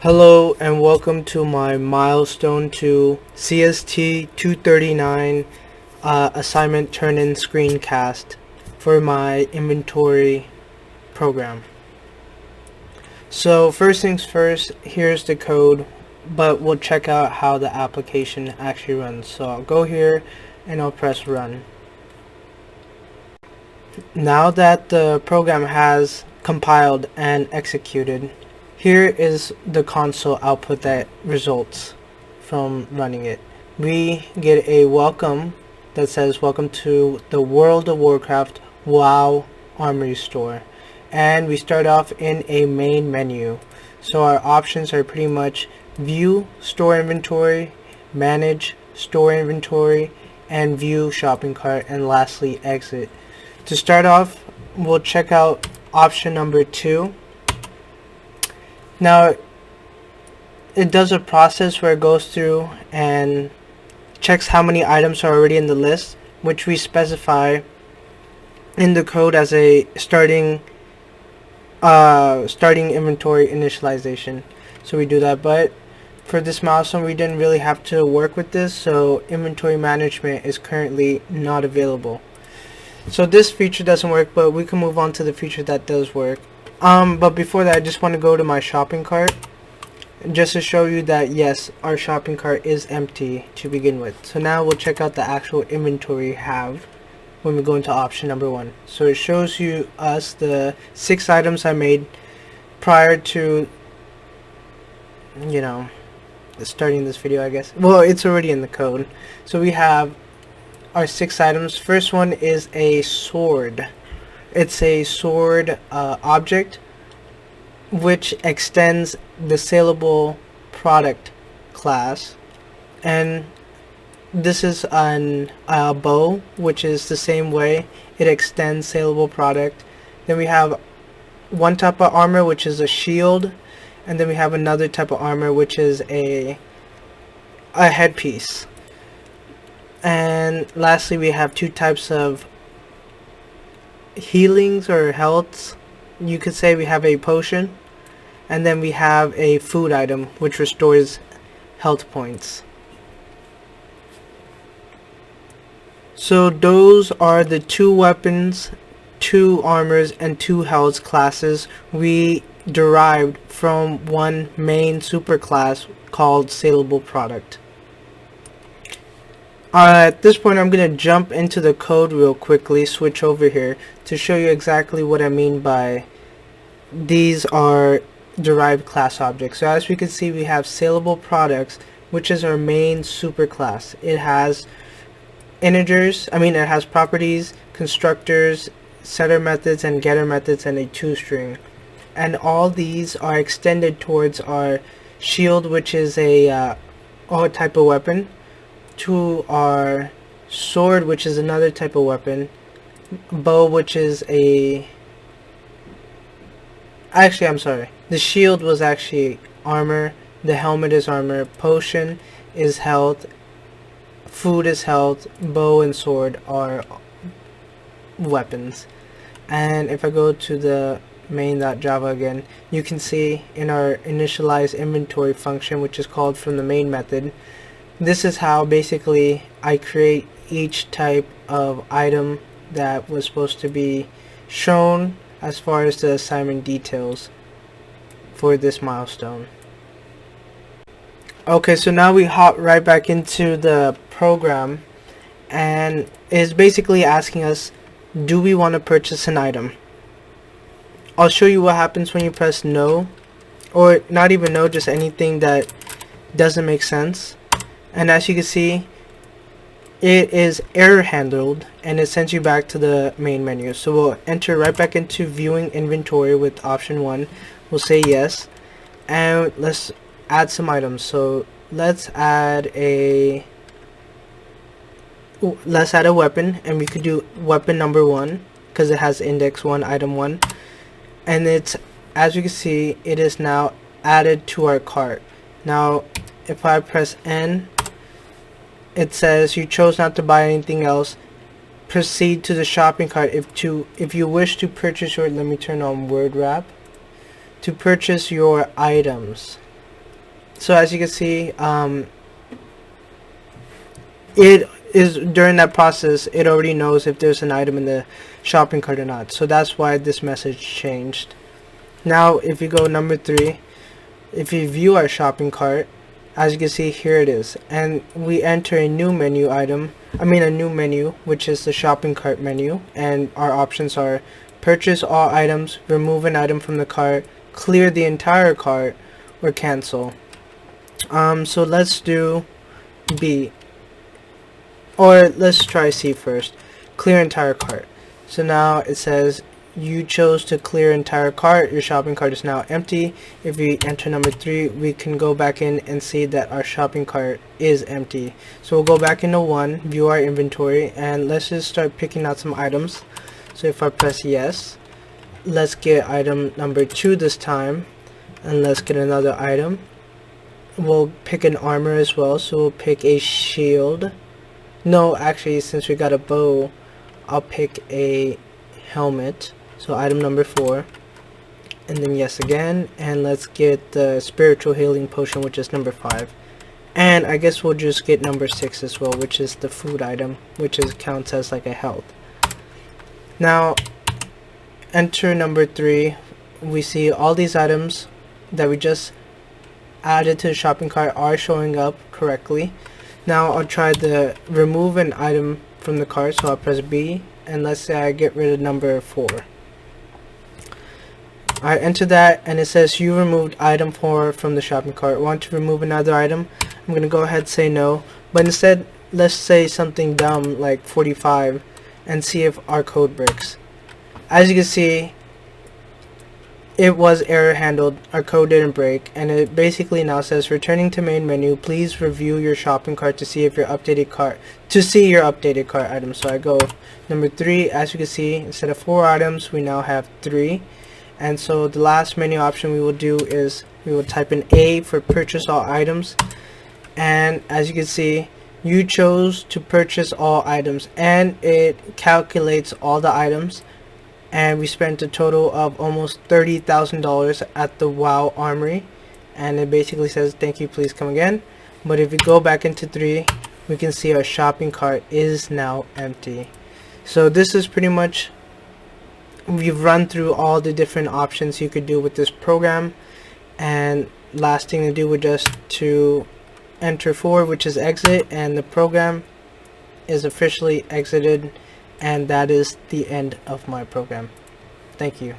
Hello and welcome to my Milestone 2 CST-239 assignment turn-in screencast for my inventory program. So first things first, here's the code, but we'll check out how the application actually runs. So I'll go here and I'll press run. Now that the program has compiled and executed, here is the console output that results from running it. We get a welcome that says welcome to the World of Warcraft WoW Armory Store, and we start off in a main menu. So our options are pretty much view store inventory, manage store inventory, and view shopping cart, and lastly exit. To start off, we'll check out option number 2. Now, it does a process where it goes through and checks how many items are already in the list, which we specify in the code as a starting inventory initialization. So we do that, but for this milestone we didn't really have to work with this, so inventory management is currently not available. So this feature doesn't work, but we can move on to the feature that does work. But before that, I just want to go to my shopping cart just to show you that yes, our shopping cart is empty to begin with. So now we'll check out the actual inventory we have when we go into option number 1. So it shows us the 6 items I made prior to, starting this video, I guess. Well, it's already in the code. So we have our 6 items. First one is a sword. It's a sword object which extends the saleable product class, and this is a bow, which is the same way. It extends saleable product. Then we have one type of armor, which is a shield, and then we have another type of armor, which is a headpiece. And lastly, we have 2 types of healings or healths. You could say we have a potion, and then we have a food item which restores health points. So those are the 2 weapons, 2 armors, and 2 health classes we derived from one main superclass called saleable product. At this point, I'm going to jump into the code real quickly, switch over here to show you exactly what I mean by these are derived class objects. So as we can see, we have saleable products, which is our main superclass. It has it has properties, constructors, setter methods, and getter methods, and a toString. And all these are extended towards our shield, which is a type of weapon, to our sword, which is another type of weapon, bow, which is the shield was actually armor, the helmet is armor, potion is health, food is health, bow and sword are weapons. And if I go to the main.java again, you can see in our initialize inventory function, which is called from the main method, this is how basically I create each type of item that was supposed to be shown as far as the assignment details for this milestone. Okay, so now we hop right back into the program, and it's basically asking us, do we want to purchase an item? I'll show you what happens when you press no, or not even no, just anything that doesn't make sense. And as you can see, it is error handled and it sends you back to the main menu. So we'll enter right back into viewing inventory with option 1. We'll say yes, and let's add some items. So let's add a weapon, and we could do weapon number 1 because it has index 1, item 1, and it's, as you can see, it is now added to our cart. Now if I press N, it says you chose not to buy anything else. Proceed to the shopping cart if you wish to purchase your, let me turn on word wrap, to purchase your items. So as you can see, it is during that process, it already knows if there's an item in the shopping cart or not. So that's why this message changed. Now if you go number 3, if you view our shopping cart, as you can see, here it is, and we enter a new menu item, a new menu, which is the shopping cart menu, and our options are purchase all items, remove an item from the cart, clear the entire cart, or cancel. So let's do B, or let's try C first. Clear entire cart. So now it says you chose to clear entire cart, your shopping cart is now empty. If we enter number 3, we can go back in and see that our shopping cart is empty. So we'll go back into 1, view our inventory, and let's just start picking out some items. So if I press yes, let's get item number 2 this time, and let's get another item. We'll pick an armor as well, so we'll pick a shield. No, actually, since we got a bow, I'll pick a helmet. So item number 4, and then yes again, and let's get the spiritual healing potion, which is number 5. And I guess we'll just get number 6 as well, which is the food item, which counts as like a health. Now enter number 3. We see all these items that we just added to the shopping cart are showing up correctly. Now I'll try to remove an item from the cart, so I'll press B, and let's say I get rid of number 4. I enter that, and it says you removed item 4 from the shopping cart. Want to remove another item? I'm gonna go ahead and say no, but instead let's say something dumb like 45 and see if our code breaks. As you can see, it was error handled, our code didn't break, and it basically now says returning to main menu, please review your shopping cart to see if your updated cart items. So I go number 3. As you can see, instead of 4 items, we now have 3. And so the last menu option we will do is we will type in A for purchase all items, and as you can see, you chose to purchase all items, and it calculates all the items, and we spent a total of almost $30,000 at the WoW Armory, and it basically says thank you, please come again. But if we go back into 3, we can see our shopping cart is now empty. So this is pretty much, we've run through all the different options you could do with this program, and last thing to do would just to enter 4, which is exit, and the program is officially exited. And that is the end of my program. Thank you.